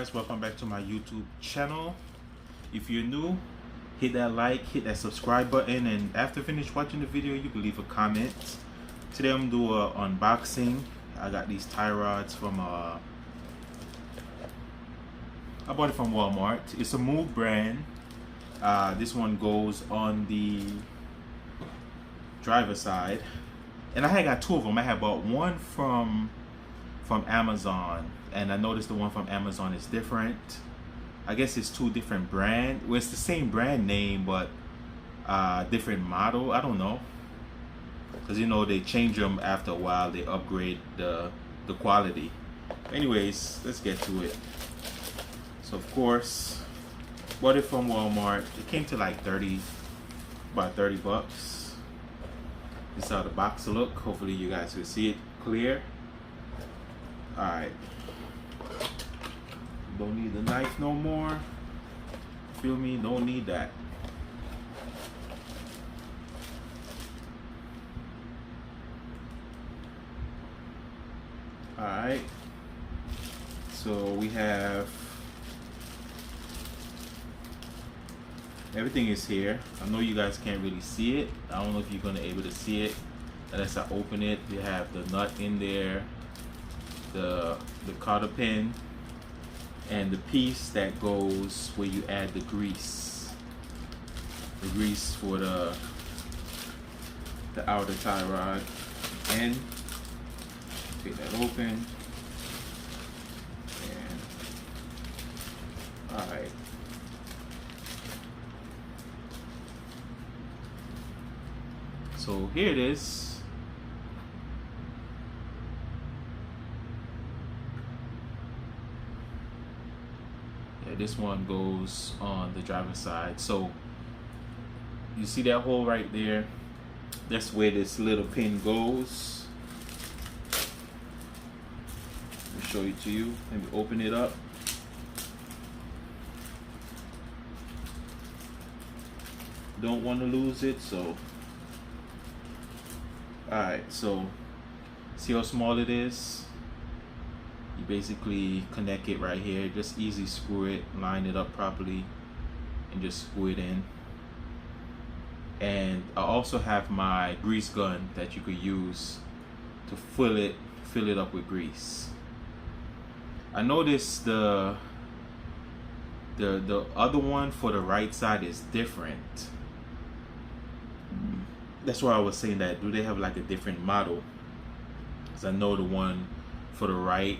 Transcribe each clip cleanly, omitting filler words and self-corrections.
guys, welcome back to my YouTube channel. If you're new, hit that like, hit that subscribe button, and after finish watching the video you can leave a comment. Today I'm gonna do an unboxing. I got these tie rods from I bought it from Walmart. It's a Moog brand. This one goes on the driver's side, and I had got two of them. I had bought one from Amazon, and I noticed the one from Amazon is different. I guess it's two different brand. Well, it's the same brand name but different model. I don't know, because you know they change them after a while. They upgrade the quality. Anyways, let's get to it. So of course, bought it from Walmart. It came to like about 30 bucks. This is how the box will look. Hopefully you guys will see it clear. Alright, don't need the knife no more. Feel me? Don't need that. Alright, so we have everything is here. I know you guys can't really see it. I don't know if you're gonna be able to see it unless I open it. You have the nut in there, the cotter pin, and the piece that goes where you add the grease for the outer tie rod. And take that open, and all right, so here it is. This one goes on the driver's side. So you see that hole right there? That's where this little pin goes. Let me show it to you. Let me open it up. Don't want to lose it, so alright, so see how small it is? You basically connect it right here. Just easy screw it, line it up properly, and just screw it in. And I also have my grease gun that you could use to fill it up with grease. I noticed the other one for the right side is different. That's why I was saying that. Do they have like a different model? Because I know the one for the right,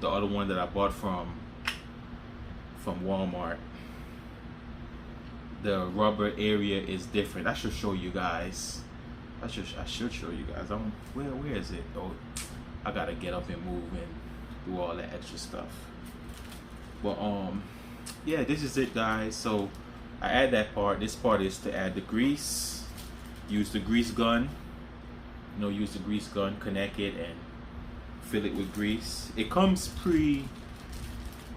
the other one that I bought from Walmart, the rubber area is different. I should show you guys. I should show you guys. Where is it? Oh, I gotta get up and move and do all that extra stuff. But yeah, this is it, guys. So I add that part. This part is to add the grease. Use the grease gun. You know, use the grease gun, connect it, and fill it with grease. It comes pre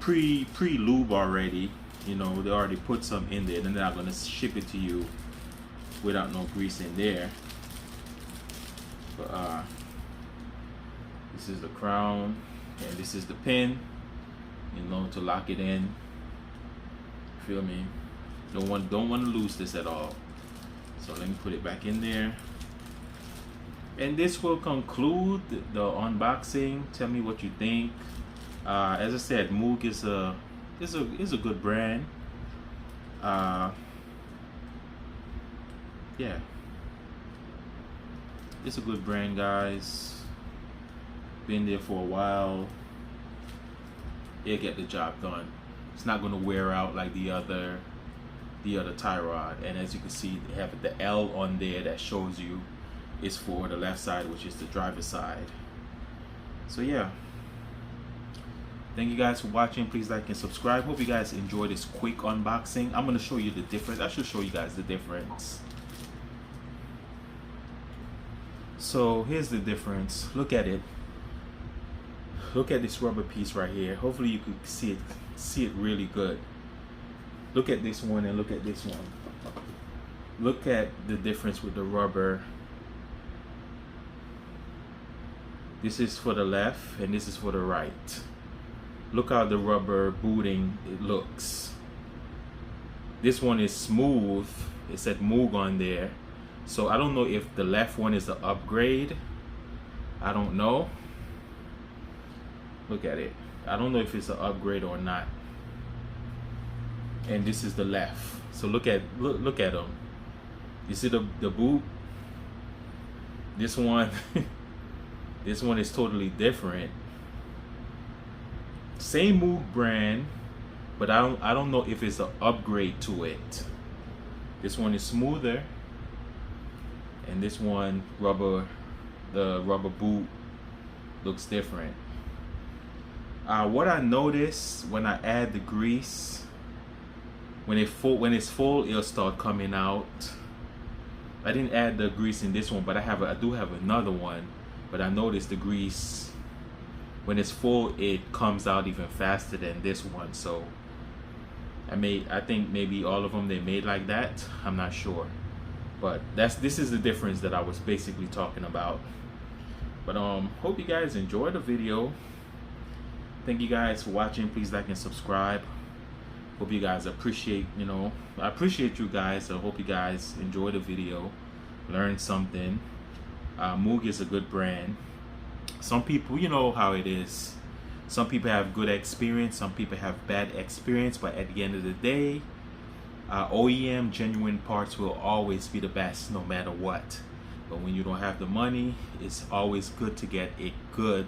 lube already. You know, they already put some in there, and they're not gonna ship it to you without no grease in there. But this is the crown, and this is the pin, you know, to lock it in. Feel me? Don't want to lose this at all. So let me put it back in there. And this will conclude the unboxing. Tell me what you think. As I said, Moog is a good brand. Yeah, it's a good brand, guys. Been there for a while. It'll get the job done. It's not gonna wear out like the other tie rod. And as you can see, they have the L on there that shows you is for the left side, which is the driver's side. So yeah, thank you guys for watching. Please like and subscribe. Hope you guys enjoy this quick unboxing. I'm going to show you the difference. I should show you guys the difference. So here's the difference. Look at it. Look at this rubber piece right here. Hopefully you could see it really good. Look at this one and look at this one. Look at the difference with the rubber. This is for the left and this is for the right. Look how the rubber booting it looks. This one is smooth. It said Moog on there. So I don't know if the left one is the upgrade. I don't know. Look at it. I don't know if it's an upgrade or not. And this is the left. So look at them. You see the boot? This one this one is totally different. Same Moog brand, but I don't know if it's an upgrade to it. This one is smoother, and this one the rubber boot looks different. What I noticed when I add the grease, when it's full, it'll start coming out. I didn't add the grease in this one, but I do have another one. But I noticed the grease, when it's full, it comes out even faster than this one. So I think maybe all of them they made like that. I'm not sure, but this is the difference that I was basically talking about. But hope you guys enjoyed the video. Thank you guys for watching. Please like and subscribe. Hope you guys appreciate, I appreciate you guys. I hope you guys enjoy the video, learn something. Moog is a good brand. Some people, you know how it is. Some people have good experience, some people have bad experience, but at the end of the day, OEM genuine parts will always be the best no matter what. But when you don't have the money, it's always good to get a good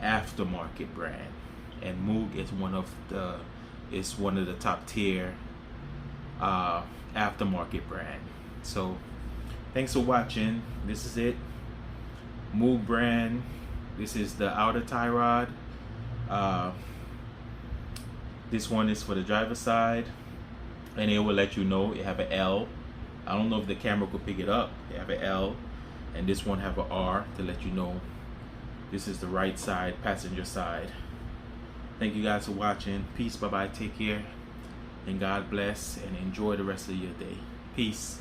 aftermarket brand, and Moog is one of the top tier aftermarket brand. So thanks for watching. This is it, Moog brand. This is the outer tie rod. This one is for the driver's side, and it will let you know it have an L. I don't know if the camera could pick it up. They have an L, and this one have an R to let you know this is the right side, passenger side. Thank you guys for watching. Peace, bye bye, take care, and God bless, and enjoy the rest of your day. Peace.